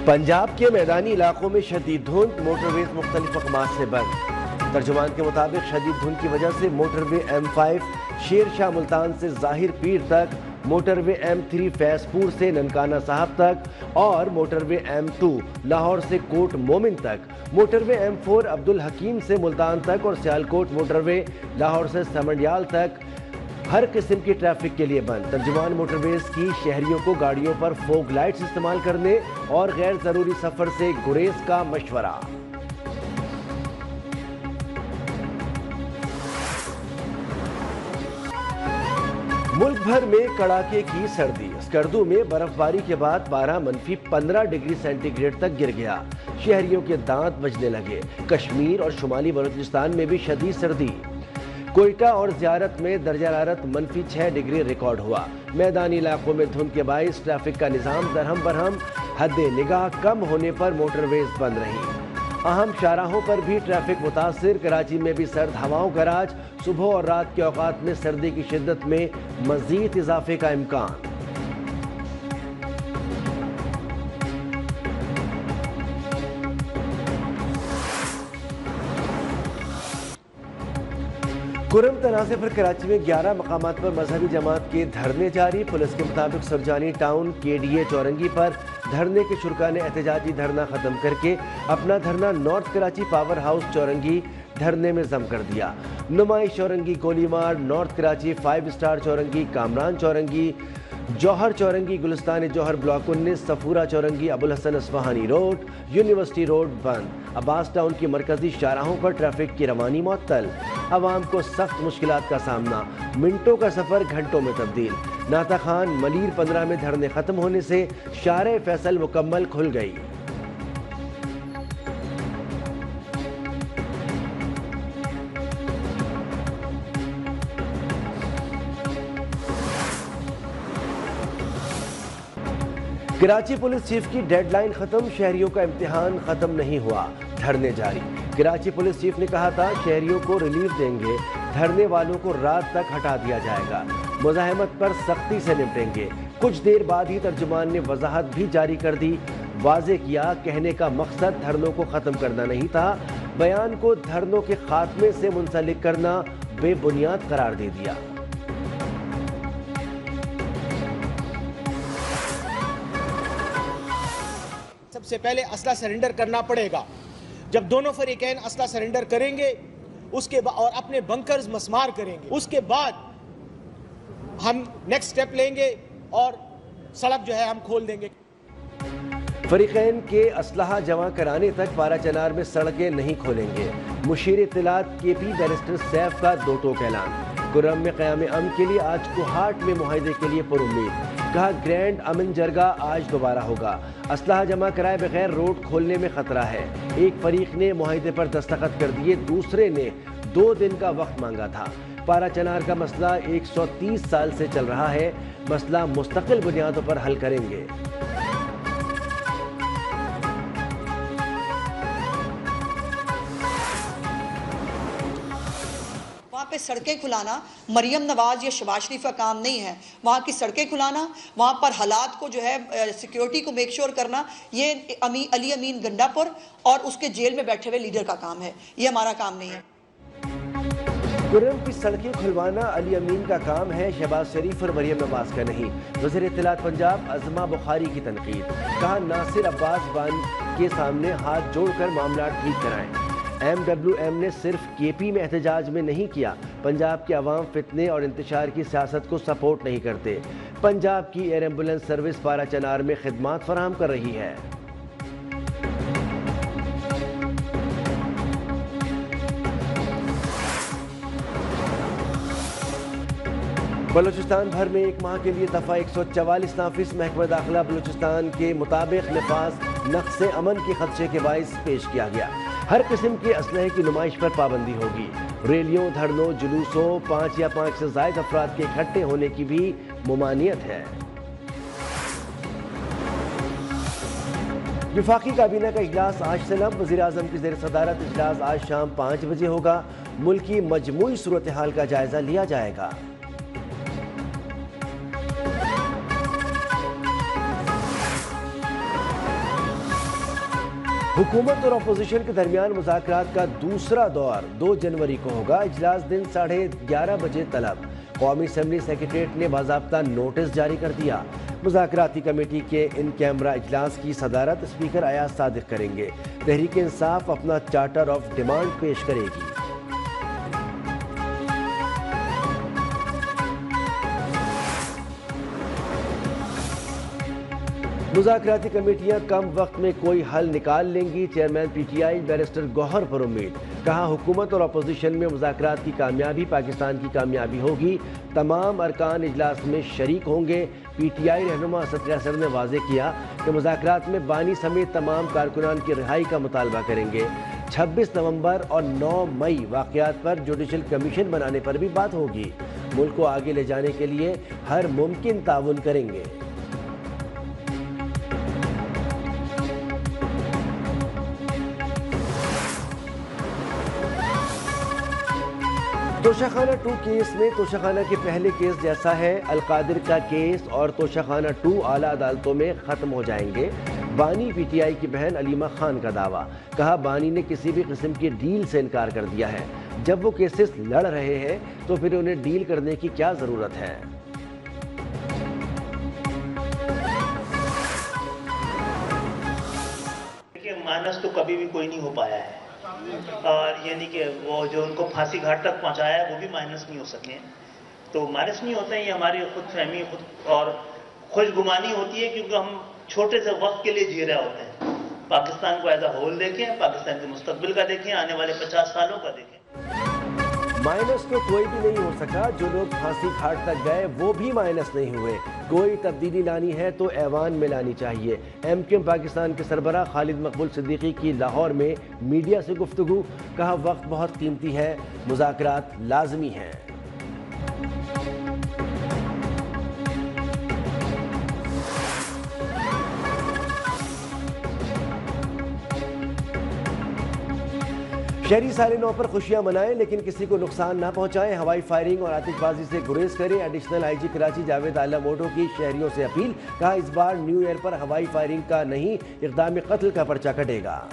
पंजाब के मैदानी इलाकों में शदीद धुंध, मोटरवेज मुख्तलिफ मकामात से बंद। तर्जुमान के मुताबिक शदीद धुंध की वजह से मोटरवे M5 शेर शाह मुल्तान से ज़ाहिर पीर तक, मोटरवे M3 फैजपुर से ननकाना साहब तक और मोटरवे M2 लाहौर से कोट मोमिन तक, मोटरवे M4 अब्दुल हकीम से मुल्तान तक और सियालकोट मोटरवे लाहौर से समंडियाल तक हर किस्म की ट्रैफिक के लिए बंद। तर्जुमान मोटरवेज की शहरियों को गाड़ियों पर फोग लाइट्स इस्तेमाल करने और गैर जरूरी सफर से गुरेज का मशवरा। मुल्क भर में कड़ाके की सर्दी। स्कर्दू में बर्फबारी के बाद पारा -15 डिग्री सेंटीग्रेड तक गिर गया। शहरियों के दांत बजने लगे। कश्मीर और शुमाली बलूचिस्तान में भी शदीद सर्दी। कोयटा और ज़ियारत में दर्जा हरारत -6 डिग्री रिकॉर्ड हुआ। मैदानी इलाकों में धुंध के बाइस ट्रैफिक का निज़ाम दरहम बरहम। हद निगाह कम होने पर मोटरवेज बंद रही। अहम शाहराहों पर भी ट्रैफिक मुतासिर। कराची में भी सर्द हवाओं का राज। सुबह और रात के औकात में सर्दी की शिद्दत में मज़ीद इजाफे का इम्कान। कुरम तनाज़े पर कराची में 11 मकामात पर मजहबी जमात के धरने जारी। पुलिस के मुताबिक सुरजानी टाउन KDA चौरंगी पर धरने के शुरका ने एहतजाजी धरना खत्म करके अपना धरना north Karachi power house Chowrangi धरने में जम कर दिया। Numaish Chowrangi, Golimar, north Karachi, 5 star Chowrangi, Kamran Chowrangi, Jauhar Chowrangi, Gulistan Jauhar block 19, Safoora Chowrangi, Abul Hasan Isphahani road, university road बंद। अब्बास टाउन की मरकजी शाहराहों पर ट्रैफिक की रवानी मुअत्तल। आवाम को सख्त मुश्किलात का सामना। मिनटों का सफर घंटों में तब्दील। नाता खान मलीर 15 में धरने खत्म होने से शारे फैसल मुकम्मल खुल गई। कराची पुलिस चीफ की डेडलाइन खत्म, शहरियों का इम्तिहान खत्म नहीं हुआ, धरने जारी। कराची पुलिस चीफ ने कहा था शहरियों को रिलीफ देंगे, धरने वालों को रात तक हटा दिया जाएगा, मुजाहमत पर सख्ती से निपटेंगे। कुछ देर बाद ही तर्जुमान ने वजाहत भी जारी कर दी। वाज़े किया कहने का मकसद धरनों को खत्म करना नहीं था, बयान को धरनों के खात्मे से मुंसलिक करना बेबुनियाद करार दे दिया। सबसे पहले असला सरेंडर करना पड़ेगा। जब दोनों फरीकैन असला सरेंडर करेंगे उसके बाद और अपने बंकर्स मस्मार करेंगे, उसके बाद हम नेक्स्ट स्टेप लेंगे और सड़क जो है हम खोल देंगे। फरीकैन के असलहा जमा कराने तक पारा चनार में सड़कें नहीं खोलेंगे। मुशीर इत्तलात KP बैरिस्टर सैफ का दो टोक ऐलान। कुर्रम में क़याम अमन के लिए आज कोहाट में मुआहिदे के लिए पुरुम्मीद। कहा ग्रैंड अमन जरगा आज दोबारा होगा। असलहा जमा कराए बगैर रोड खोलने में खतरा है। एक फरीक ने मुआहिदे पर दस्तखत कर दिए, दूसरे ने 2 दिन का वक्त मांगा था। पारा चनार का मसला 130 साल से चल रहा है। मसला मुस्तकिल बुनियादों पर हल करेंगे। पे सड़कें खुलाना मरियम नवाज या शहबाज शरीफ का काम नहीं है। वहाँ की सड़कें खुलाना, वहाँ पर हालात को जो है सिक्योरिटी को मेक श्योर करना, ये अली अमीन गंडापुर और उसके जेल में बैठे हुए लीडर का काम है, ये हमारा काम नहीं है। कुर्रम की सड़कें खुलवाना अली अमीन का काम है, शहबाज शरीफ और मरियम नवाज का नहीं। वज़ीर इत्तलात पंजाब अज़मा बुखारी की तनकीद। कहा नासिर अब्बास बान के सामने हाथ जोड़कर मामला ठीक कराएं। MWM ने सिर्फ KP में एहतजाज में नहीं किया। पंजाब के अवाम फितने और इंतशार की सियासत को सपोर्ट नहीं करते। पंजाब की एयर एम्बुलेंस सर्विस पारा चनार में खिदमात फराहम कर रही है। बलूचिस्तान भर में एक माह के लिए दफ़ा 144 नाफिस। महकमा दाखिला बलूचिस्तान के मुताबिक नफाज नक्शे अमन के खदशे के बाइस पेश किया गया। हर किस्म के असलहे की नुमाइश पर पाबंदी होगी। रैलियों, धरनों, जुलूसों, 5 या 5 से ज़ायद अफराद के इकट्ठे होने की भी मुमानियत है। वफाकी काबीना का इजलास आज से लब। वज़ीर आज़म की ज़ेर सदारत इजलास आज शाम 5 बजे होगा। मुल्क की मजमूई सूरत हाल का जायजा लिया जाएगा। हुकूमत और अपोजिशन के दरमियान मुज़ाकरात का दूसरा दौर 2 जनवरी को होगा। इजलास दिन 11:30 बजे तलब। कौमी असम्बली सेक्रेटरीट ने बाज़ाब्ता नोटिस जारी कर दिया। मुज़ाकराती कमेटी के इन कैमरा इजलास की सदारत स्पीकर अयाज सादिक करेंगे। तहरीक इंसाफ अपना चार्टर ऑफ डिमांड पेश करेगी। मुज़ाकराती कमेटियां कम वक्त में कोई हल निकाल लेंगी। चेयरमैन PTI बैरिस्टर गौहर पर उम्मीद। कहा, हुकूमत और अपोजिशन में मुज़ाकरात की कामयाबी पाकिस्तान की कामयाबी होगी। तमाम अरकान इजलास में शरीक होंगे। PTI रहनुमा असद कैसर ने वाज़ेह किया कि मुज़ाकरात में बानी समेत तमाम कारकुनान की रिहाई का मुतालबा करेंगे। 26 नवंबर और 9 मई वाक़यात पर जुडिशल कमीशन बनाने पर भी बात होगी। मुल्क को आगे ले जाने के लिए हर मुमकिन ताउन करेंगे। तोशाखाना 2 केस में तोशाखाना के पहले केस जैसा है। अलकादिर का केस और तोशाखाना 2 आला अदालतों में ख़त्म हो जाएंगे। बानी PTI की बहन अलीमा खान का दावा। कहा, बानी ने किसी भी किस्म की डील से इनकार कर दिया है। जब वो केसेस लड़ रहे हैं तो फिर उन्हें डील करने की क्या ज़रूरत है। माइनस तो कभी भी कोई नहीं हो पाया है, और यानी कि वो जो उनको फांसी घाट तक पहुंचाया है वो भी माइनस नहीं हो सके। तो माइनस नहीं होते हैं, ये हमारी खुद फहमी और खुशगुमानी होती है, क्योंकि हम छोटे से वक्त के लिए जी रहे होते हैं। पाकिस्तान को एज अ होल देखें, पाकिस्तान के मुस्तकबिल का देखें, आने वाले 50 सालों का देखें। माइनस तो कोई भी नहीं हो सका। जो लोग फांसी घाट तक गए वो भी माइनस नहीं हुए। कोई तब्दीली लानी है तो ऐवान में लानी चाहिए। MQM पाकिस्तान के सरबराह खालिद मकबूल सिद्दीकी की लाहौर में मीडिया से गुफ्तगू। कहा, वक्त बहुत कीमती है, मुज़ाकरात लाजमी हैं। शहरी साल 9 पर खुशियां मनाएं, लेकिन किसी को नुकसान ना पहुंचाएं। हवाई फायरिंग और आतिशबाजी से गुरेज करें। Additional IG Karachi Javed Alam auto की शहरियों से अपील। कहा, इस बार न्यू ईयर पर हवाई फायरिंग का नहीं, इक़दाम कत्ल का पर्चा कटेगा।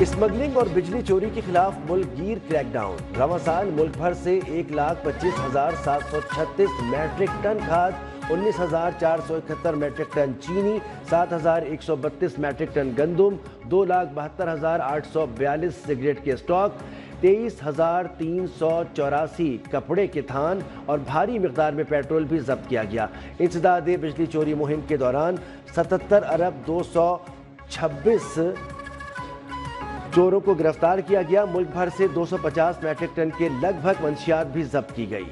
स्मगलिंग और बिजली चोरी के खिलाफ मुल्क गिर क्रैकडाउन। रवां साल मुल्क भर से 1,25,736 मैट्रिक टन खाद, 19,471 मैट्रिक टन चीनी, 7,132 मैट्रिक टन गंदम, 2,72,842 सिगरेट के स्टॉक, 23,384 कपड़े के थान और भारी मिकदार में पेट्रोल भी जब्त किया गया। इंसदाद बिजली चोरी मुहिम के दौरान 77 अरब 226 चोरों को गिरफ्तार किया गया। मुल्क भर से 250 मैट्रिक टन के लगभग मंशियात भी जब्त की गई।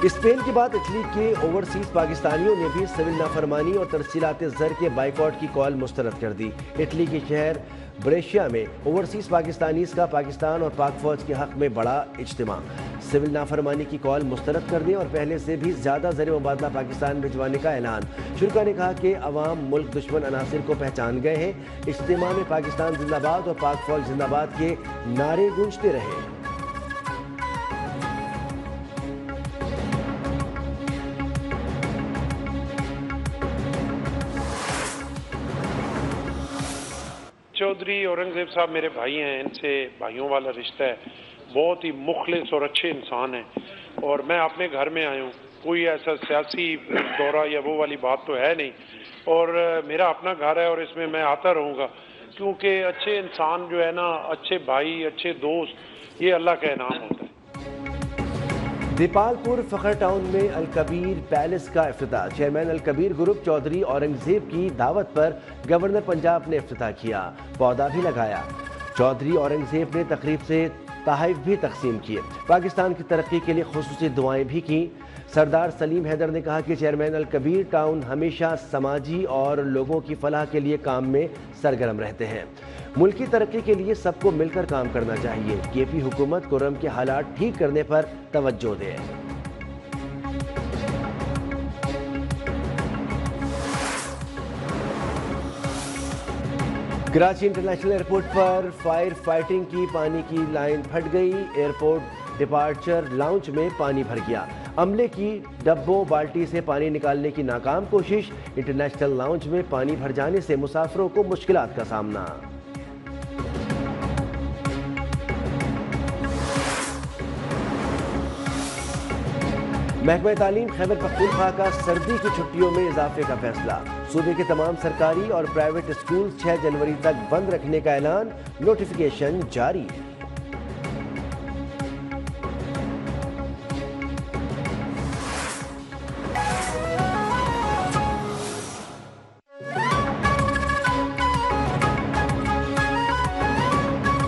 स्पेन के बाद इटली के ओवरसीज पाकिस्तानियों ने भी सिविल नाफरमानी और तरसीलात ज़र के बाइकआउट की कॉल मुस्तरद कर दी। इटली के शहर ब्रेशिया में ओवरसीज पाकिस्तानीज़ का पाकिस्तान और पाक फौज के हक़ में बड़ा इज्तिमा। सिविल नाफरमानी की कॉल मुस्तरद कर दी और पहले से भी ज़्यादा ज़र मुबादला पाकिस्तान भिजवाने का ऐलान। शुरा ने कहा कि अवाम मुल्क दुश्मन अनासिर को पहचान गए हैं। इज्तिमा में पाकिस्तान जिंदाबाद और पाक फौज जिंदाबाद के नारे गूंजते रहे। चौधरी औरंगजेब साहब मेरे भाई हैं, इनसे भाइयों वाला रिश्ता है। बहुत ही मुखलिस और अच्छे इंसान हैं, और मैं अपने घर में आया हूँ। कोई ऐसा सियासी दौरा या वो वाली बात तो है नहीं, और मेरा अपना घर है और इसमें मैं आता रहूँगा, क्योंकि अच्छे इंसान जो है ना, अच्छे भाई, अच्छे दोस्त, ये अल्लाह का इनाम होता है। दीपालपुर फखर टाउन में अलकबीर पैलेस का इफ्तिताह। चेयरमैन अलकबीर ग्रुप चौधरी औरंगजेब की दावत पर गवर्नर पंजाब ने इफ्तिताह किया, पौधा भी लगाया। चौधरी औरंगजेब ने तकरीब से तोहफे भी तकसीम किए। पाकिस्तान की तरक्की के लिए खुसूसी दुआएं भी की। सरदार सलीम हैदर ने कहा कि चेयरमैन अलकबीर टाउन हमेशा समाजी और लोगों की फलाह के लिए काम में सरगर्म रहते हैं। मुल्क की तरक्की के लिए सबको मिलकर काम करना चाहिए। KP हुकूमत कुर्रम के हालात ठीक करने पर तवज्जो दे। कराची इंटरनेशनल एयरपोर्ट पर फायर फाइटिंग की पानी की लाइन फट गई। एयरपोर्ट डिपार्चर लाउंज में पानी भर गया। अमले की डब्बों बाल्टी से पानी निकालने की नाकाम कोशिश। इंटरनेशनल लाउंज में पानी भर जाने से मुसाफिरों को मुश्किलात का सामना। महकमा तालीम खैबर पख्तूनख्वा का सर्दी की छुट्टियों में इजाफे का फैसला। सूबे के तमाम सरकारी और प्राइवेट स्कूल 6 जनवरी तक बंद रखने का ऐलान। नोटिफिकेशन जारी।